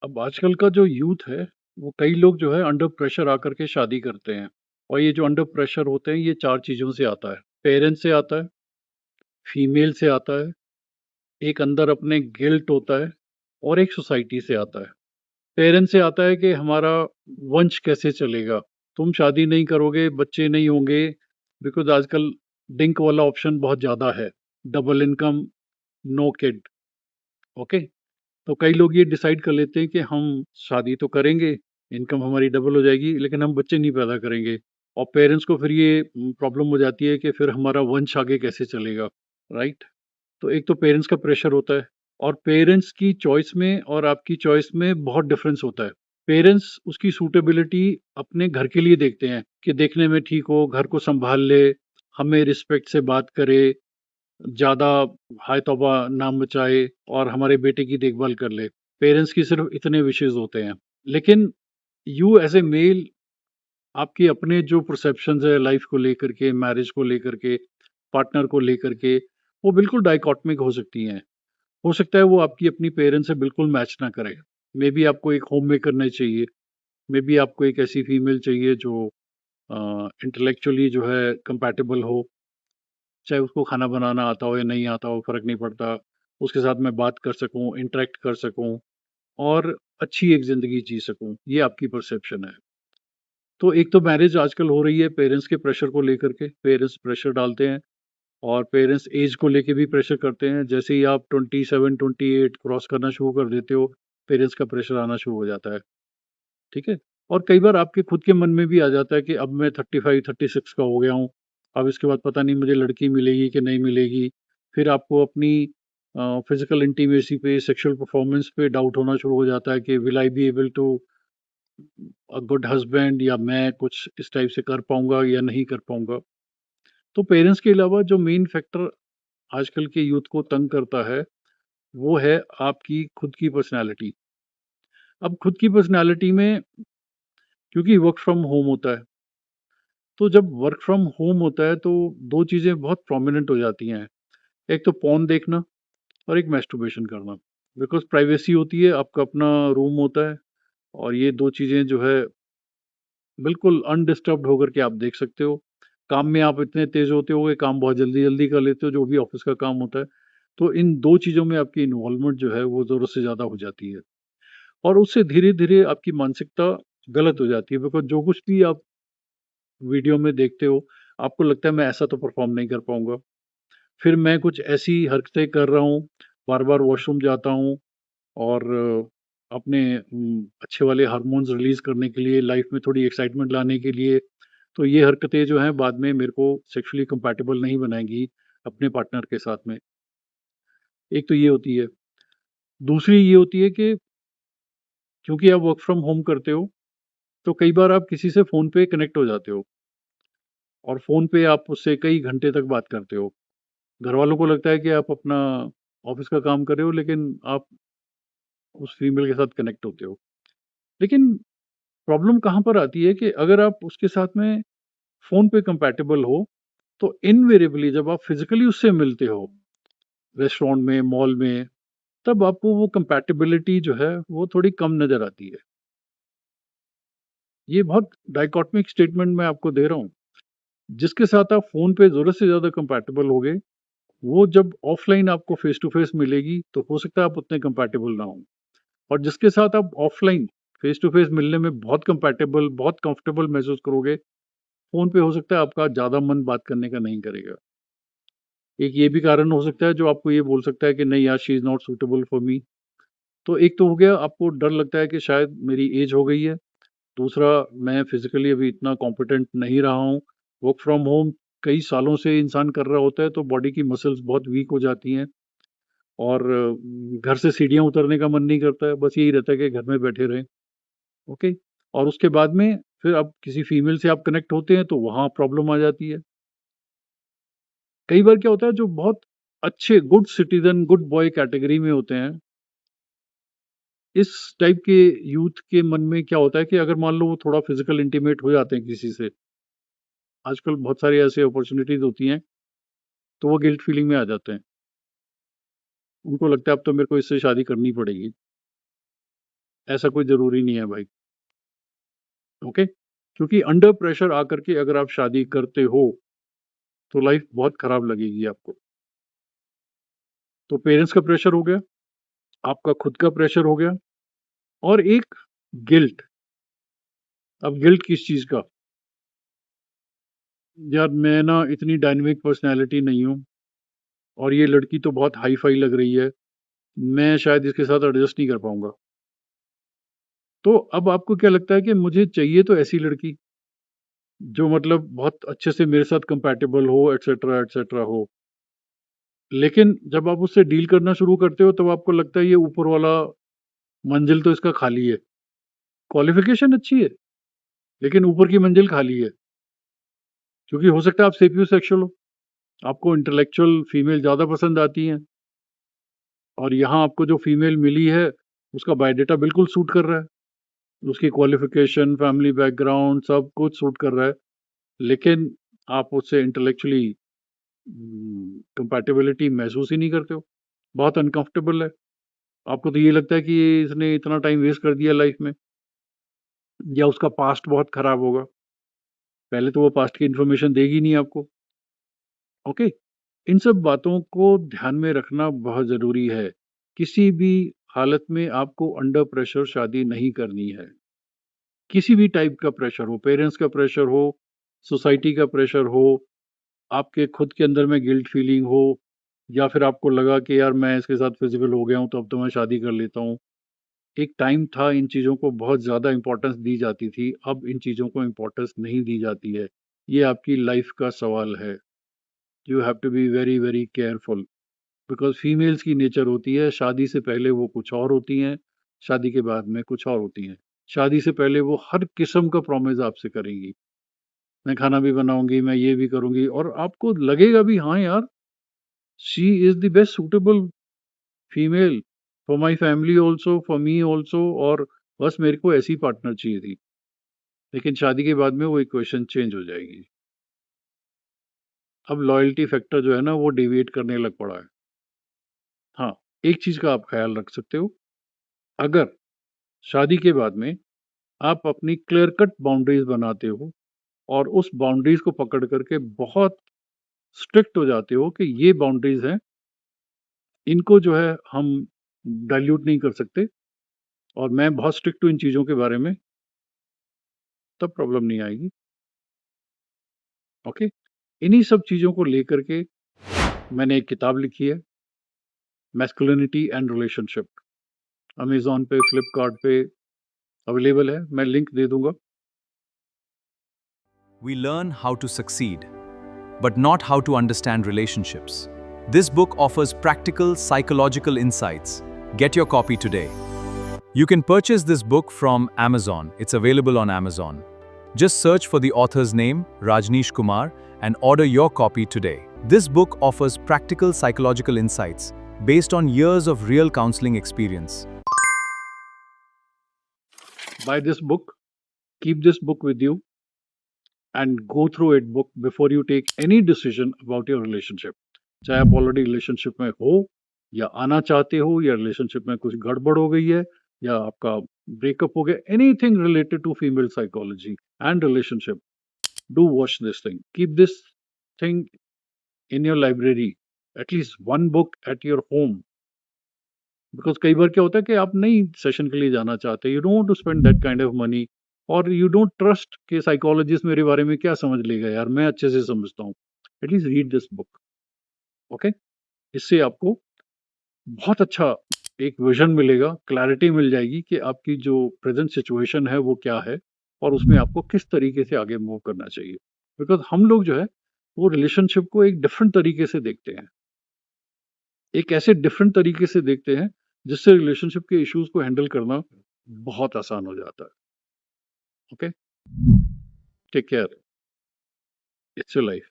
अब आजकल का जो यूथ है, वो कई लोग जो है अंडर प्रेशर आकर के शादी करते हैं। और ये जो अंडर प्रेशर होते हैं, ये 4 चीज़ों से आता है। पेरेंट्स से आता है, फीमेल से आता है, एक अंदर अपने गिल्ट होता है और एक सोसाइटी से आता है। पेरेंट्स से आता है कि हमारा वंश कैसे चलेगा? तुम शादी नहीं करोगे, बच्चे नहीं होंगे, बिकॉज़ आजकल डिंक वाला ऑप्शन बहुत ज़्यादा है। Double income, no kid, okay? तो कई लोग ये डिसाइड कर लेते हैं कि हम शादी तो करेंगे, इनकम हमारी डबल हो जाएगी, लेकिन हम बच्चे नहीं पैदा करेंगे। और पेरेंट्स को फिर ये प्रॉब्लम हो जाती है कि फिर हमारा वंश आगे कैसे चलेगा, राइट? तो एक तो पेरेंट्स का प्रेशर होता है और पेरेंट्स की चॉइस में और आपकी चॉइस में बहुत डिफरेंस होता है। पेरेंट्स उसकी सूटेबिलिटी अपने घर के लिए देखते हैं कि देखने में ठीक हो, घर को संभाल ले, हमें रिस्पेक्ट से बात करे, ज़्यादा हाय तौबा नाम बचाए और हमारे बेटे की देखभाल कर ले। पेरेंट्स की सिर्फ इतने विशेज़ होते हैं। लेकिन यू एज़ ए मेल, आपके अपने जो परसेप्शंस है लाइफ को लेकर के, मैरिज को लेकर के, पार्टनर को लेकर के, वो बिल्कुल डाइकोटमिक हो सकती हैं। हो सकता है वो आपकी अपनी पेरेंट्स से बिल्कुल मैच ना करे। मे बी आपको एक होममेकर नहीं चाहिए, मे बी आपको एक ऐसी फीमेल चाहिए जो इंटेलेक्चुअली जो है कंपैटिबल हो, चाहे उसको खाना बनाना आता हो या नहीं आता हो, फ़र्क नहीं पड़ता। उसके साथ मैं बात कर सकूँ, इंटरैक्ट कर सकूँ और अच्छी एक ज़िंदगी जी सकूँ, ये आपकी परसेप्शन है। तो एक तो मैरिज आजकल हो रही है पेरेंट्स के प्रेशर को लेकर के, पेरेंट्स प्रेशर डालते हैं और पेरेंट्स एज को लेके भी प्रेशर करते हैं। जैसे ही आप 27, 28 क्रॉस करना शुरू कर देते हो, पेरेंट्स का प्रेशर आना शुरू हो जाता है, ठीक है? और कई बार आपके खुद के मन में भी आ जाता है कि अब मैं 35, 36 का हो गया हूँ, अब इसके बाद पता नहीं मुझे लड़की मिलेगी कि नहीं मिलेगी। फिर आपको अपनी फिज़िकल इंटीमेसी पे, सेक्सुअल परफॉर्मेंस पे डाउट होना शुरू हो जाता है कि will I be able to good husband, या मैं कुछ इस टाइप से कर पाऊंगा या नहीं कर पाऊंगा। तो पेरेंट्स के अलावा जो मेन फैक्टर आजकल के यूथ को तंग करता है, वो है आपकी खुद की पर्सनैलिटी। अब खुद की पर्सनैलिटी में, क्योंकि वर्क फ्रॉम होम होता है, तो जब वर्क फ्रॉम होम होता है तो दो चीज़ें बहुत प्रोमिनेंट हो जाती हैं। एक तो पॉर्न देखना और एक मैस्टरबेशन करना। बिकॉज प्राइवेसी होती है, आपका अपना रूम होता है और ये दो चीज़ें जो है बिल्कुल अनडिस्टर्ब्ड होकर के आप देख सकते हो। काम में आप इतने तेज़ होते हो कि काम बहुत जल्दी-जल्दी कर लेते हो, जो भी ऑफ़िस का काम होता है। तो इन 2 चीज़ों में आपकी इन्वॉल्वमेंट जो है वो ज़रूरत से ज़्यादा हो जाती है और उससे धीरे-धीरे आपकी मानसिकता गलत हो जाती है, बिकॉज़ जो कुछ भी आप वीडियो में देखते हो, आपको लगता है मैं ऐसा तो परफ़ॉर्म नहीं कर पाऊँगा। फिर मैं कुछ ऐसी हरकतें कर रहा हूँ, बार-बार वॉशरूम जाता हूँ और अपने अच्छे वाले हार्मोन्स रिलीज़ करने के लिए, लाइफ़ में थोड़ी एक्साइटमेंट लाने के लिए, तो ये हरकतें जो हैं बाद में मेरे को सेक्सुअली कंपैटिबल नहीं बनाएँगी अपने पार्टनर के साथ में। एक तो ये होती है। दूसरी ये होती है कि क्योंकि आप वर्क फ्रॉम होम करते हो, तो कई बार आप किसी से फ़ोन पे कनेक्ट हो जाते हो और फ़ोन पे आप उससे कई घंटे तक बात करते हो। घरवालों को लगता है कि आप अपना ऑफ़िस का काम कर रहे हो, लेकिन आप उस फीमेल के साथ कनेक्ट होते हो। लेकिन प्रॉब्लम कहाँ पर आती है कि अगर आप उसके साथ में फ़ोन पे कंपैटिबल हो, तो इनवेरिएबली जब आप फिज़िकली उससे मिलते हो, रेस्टोरेंट में, मॉल में, तब आपको वो कंपैटिबिलिटी जो है, वो थोड़ी कम नज़र आती है। ये बहुत डाइकोटमिक स्टेटमेंट मैं आपको दे रहा हूँ। जिसके साथ आप फ़ोन पे ज़रूरत से ज़्यादा कंपैटिबल होगे, वो जब ऑफ़लाइन आपको फ़ेस टू फ़ेस मिलेगी, तो हो सकता है आप उतने कंपैटिबल ना हों। और जिसके साथ आप ऑफ़लाइन फ़ेस टू फ़ेस मिलने में बहुत कंपैटिबल, बहुत कंफ़र्टेबल महसूस करोगे, फ़ोन पे हो सकता है आपका ज़्यादा मन बात करने का नहीं करेगा। एक ये भी कारण हो सकता है जो आपको ये बोल सकता है कि नहीं यार, she is not suitable for me. तो एक तो हो गया, आपको डर लगता है कि शायद मेरी एज हो गई है। दूसरा, मैं फिज़िकली अभी इतना कॉम्पिटेंट नहीं रहा हूँ। वर्क फ्रॉम होम कई सालों से इंसान कर रहा होता है, तो बॉडी की मसल्स बहुत वीक हो जाती हैं और घर से सीढ़ियाँ उतरने का मन नहीं करता है, बस यही रहता है कि घर में बैठे रहें, ओके? और उसके बाद में फिर आप किसी फीमेल से आप कनेक्ट होते हैं, तो वहाँ प्रॉब्लम आ जाती है। कई बार क्या होता है, जो बहुत अच्छे good citizen, good boy category में होते हैं, इस टाइप के यूथ के मन में क्या होता है कि अगर मान लो वो थोड़ा फिज़िकल इंटीमेट हो जाते हैं किसी से, आजकल बहुत सारी ऐसी अपॉर्च्युनिटीज़ होती हैं, तो वो गिल्ट फीलिंग में आ जाते हैं। उनको लगता है अब तो मेरे को इससे शादी करनी पड़ेगी। ऐसा कोई ज़रूरी नहीं है भाई, ओके? क्योंकि अंडर प्रेशर आकर के अगर आप शादी करते हो, तो लाइफ़ बहुत खराब लगेगी आपको। तो पेरेंट्स का प्रेशर हो गया, आपका खुद का प्रेशर हो गया और एक गिल्ट। अब गिल्ट किस चीज़ का? यार मैं ना इतनी डायनामिक पर्सनैलिटी नहीं हूँ और ये लड़की तो बहुत हाई-फाई लग रही है, मैं शायद इसके साथ एडजस्ट नहीं कर पाऊँगा। तो अब आपको क्या लगता है कि मुझे चाहिए तो ऐसी लड़की, जो मतलब बहुत अच्छे से मेरे साथ कंपैटिबल हो एटसेट्रा हो। लेकिन जब आप उससे डील करना शुरू करते हो तब आपको लगता है ये ऊपर वाला मंजिल तो इसका खाली है। क्वालिफ़िकेशन अच्छी है, लेकिन ऊपर की मंजिल खाली है। क्योंकि हो सकता है आप सेपियोसेक्सुअल हो, आपको इंटेलेक्चुअल फीमेल ज़्यादा पसंद आती हैं और यहाँ आपको जो फीमेल मिली है, उसका बायोडाटा बिल्कुल सूट कर रहा है। उसकी क्वालिफ़िकेशन, फैमिली बैकग्राउंड सब कुछ सूट कर रहा है, लेकिन आप उससे इंटेलेक्चुअली कंपैटिबिलिटी महसूस ही नहीं करते हो। बहुत अनकंफर्टेबल है। आपको तो ये लगता है कि इसने इतना टाइम वेस्ट कर दिया लाइफ़ में या उसका पास्ट बहुत खराब होगा। पहले तो वो पास्ट की इन्फॉर्मेशन देगी नहीं आपको, ओके? इन सब बातों को ध्यान में रखना बहुत ज़रूरी है। किसी भी हालत में आपको अंडर प्रेशर शादी नहीं करनी है। किसी भी टाइप का प्रेशर हो, पेरेंट्स का प्रेशर हो, सोसाइटी का प्रेशर हो, आपके खुद के अंदर में गिल्ट फीलिंग हो या फिर आपको लगा कि यार मैं इसके साथ फिजिबल हो गया हूँ तो अब तो मैं शादी कर लेता हूँ। एक टाइम था इन चीज़ों को बहुत ज़्यादा इम्पोर्टेंस दी जाती थी, अब इन चीज़ों को इम्पोर्टेंस नहीं दी जाती है। ये आपकी लाइफ का सवाल है। You have to be very very careful because females की नेचर होती है शादी से पहले वो कुछ और होती हैं, शादी के बाद में कुछ और होती हैं। शादी से पहले वो हर किस्म का प्रॉमिस आपसे करेंगी। मैं खाना भी बनाऊँगी, मैं ये भी करूँगी और आपको लगेगा भी हाँ यार, she is the best suitable female for my family also, for me also और बस मेरे को ऐसी पार्टनर चाहिए थी। लेकिन शादी के बाद में वो इक्वेशन चेंज हो जाएगी। अब लॉयल्टी फैक्टर जो है ना वो डेविएट करने लग पड़ा है। हाँ, एक चीज़ का आप ख़्याल रख सकते हो, अगर शादी के बाद में आप अपनी क्लियर कट बाउंड्रीज़ बनाते हो और उस बाउंड्रीज़ को पकड़ कर के बहुत स्ट्रिक्ट हो जाते हो कि ये बाउंड्रीज़ हैं, इनको जो है हम डाइल्यूट नहीं कर सकते और मैं बहुत स्ट्रिक्ट हूँ इन चीज़ों के बारे में, तब प्रॉब्लम नहीं आएगी, ओके? इन्हीं सब चीज़ों को लेकर के मैंने एक किताब लिखी है, मैस्कुलिनिटी एंड रिलेशनशिप। अमेज़न पे, फ्लिपकार्ट पे अवेलेबल है, मैं लिंक दे दूँगा। We learn how to succeed, but not how to understand relationships. This book offers practical psychological insights. Get your copy today. You can purchase this book from Amazon. It's available on Amazon. Just search for the author's name, Rajneesh Kumar, and order your copy today. This book offers practical psychological insights based on years of real counseling experience. Buy this book, keep this book with you and go through it book before you take any decision about your relationship. चाहे आप already relationship में हो या आना चाहते हो या relationship में कुछ गड़बड़ हो गई है या आपका ब्रेकअप हो गया, anything related to female psychology and relationship, do watch this thing, keep this thing in your library, at least one book at your home. Because कई बार क्या होता है कि आप नई सेशन के लिए जाना चाहते हैं, you don't to spend that kind of money और यू डोंट ट्रस्ट कि साइकोलॉजिस्ट मेरे बारे में क्या समझ लेगा, यार मैं अच्छे से समझता हूँ। At least read this book, okay? इससे आपको बहुत अच्छा एक विजन मिलेगा, क्लैरिटी मिल जाएगी कि आपकी जो प्रेजेंट सिचुएशन है वो क्या है और उसमें आपको किस तरीके से आगे मूव करना चाहिए। बिकॉज हम लोग जो है वो रिलेशनशिप को एक डिफरेंट तरीके से देखते हैं, एक ऐसे डिफरेंट तरीके से देखते हैं जिससे रिलेशनशिप के इश्यूज को हैंडल करना बहुत आसान हो जाता है, okay? Take care, it's your life.